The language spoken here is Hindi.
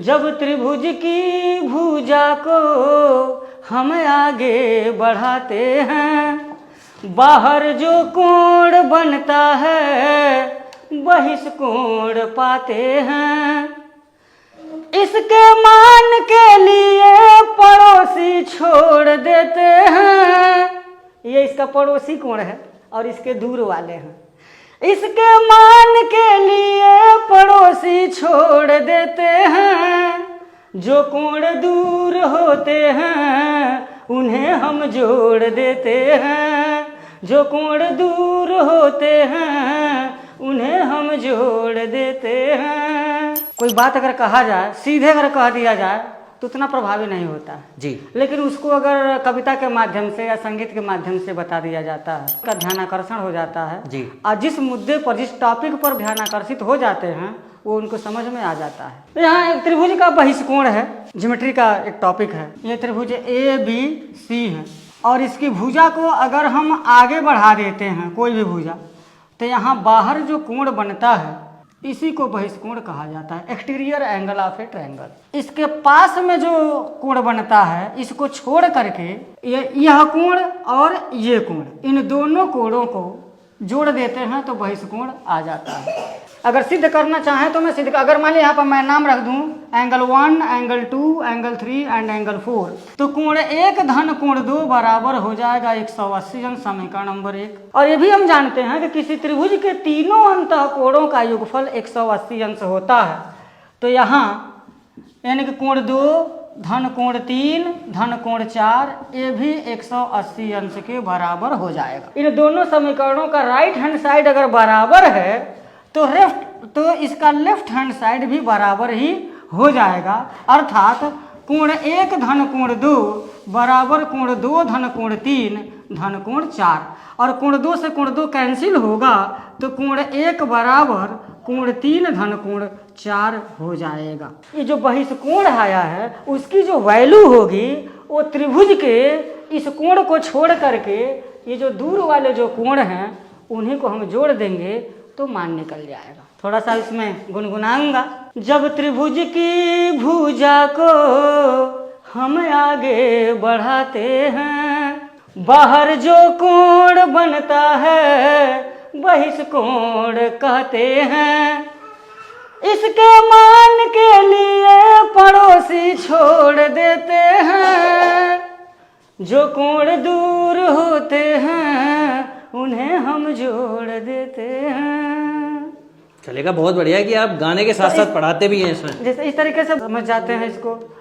जब त्रिभुज की भुजा को हम आगे बढ़ाते हैं, बाहर जो कोण बनता है बहिष्कोण पाते हैं। इसके मान के लिए पड़ोसी छोड़ देते हैं। ये इसका पड़ोसी कोण है और इसके दूर वाले हैं। इसके मान के लिए पड़ोसी छोड़ देते हैं। जो कोण दूर होते हैं उन्हें हम जोड़ देते हैं। जो कोण दूर होते हैं उन्हें हम जोड़ देते हैं। कोई बात अगर कहा जाए, सीधे अगर कह दिया जाए तो उतना प्रभावी नहीं होता जी। लेकिन उसको अगर कविता के माध्यम से या संगीत के माध्यम से बता दिया जाता है, उसका ध्यानाकर्षण हो जाता है जी। और जिस मुद्दे पर, जिस टॉपिक पर ध्यानाकर्षित हो जाते हैं वो उनको समझ में आ जाता है। तो यहाँ एक त्रिभुज का बहिष्कोण है, ज्योमेट्री का एक टॉपिक है। ये त्रिभुज ABC है और इसकी भुजा को अगर हम आगे बढ़ा देते हैं, कोई भी भुजा, तो यहाँ बाहर जो कोण बनता है इसी को बहिष्कोण कहा जाता है, exterior angle of A triangle. इसके पास में जो कोण बनता है इसको छोड़ करके यह कोण और ये कोण, इन दोनों कोणों को जोड़ देते हैं तो बहिष्कोण आ जाता है। अगर सिद्ध करना चाहें तो मैं सिद्ध, अगर मान लीजिए यहाँ पर मैं नाम रख दूं angle 1, angle 2, angle 3 and angle 4, तो कोण 1 धन कोण 2 बराबर हो जाएगा 180 अंश, समीकरण नंबर 1। और ये भी हम जानते हैं कि किसी त्रिभुज के तीनों अंतः कोणों का योगफल 180 अंश होता है। तो यहाँ यानी कि कोण 2 धन कोण 3 धन कोण 4 ये भी 180 अंश के बराबर हो जाएगा। इन दोनों समीकरणों का राइट हैंड साइड अगर बराबर है तो इसका लेफ्ट हैंड साइड भी बराबर ही हो जाएगा। अर्थात कोण 1 धन कोण 2 बराबर कोण 2 धन कोण 3 धन कोण 4, और कोण 2 से कोण 2 कैंसिल होगा तो कोण 1 बराबर कोण 3 धन कोण 4 हो जाएगा। ये जो बहिष्कोण आया है उसकी जो वैल्यू होगी वो त्रिभुज के इस कोण को छोड़ करके ये जो दूर वाले जो कोण हैं उन्हीं को हम जोड़ देंगे तो मान निकल जाएगा। थोड़ा सा इसमें गुनगुनाऊंगा। जब त्रिभुज की भुजा को हम आगे बढ़ाते हैं, बाहर जो कोण बनता है बहिष्कोण कहते हैं। इसके मान के लिए पड़ोसी छोड़ देते हैं। जो कोण दूर होते हैं उन्हें हम जोड़ देते हैं। चलेगा, बहुत बढ़िया है कि आप गाने के साथ साथ पढ़ाते भी हैं इसमें। जैसे इस तरीके से समझ जाते हैं इसको।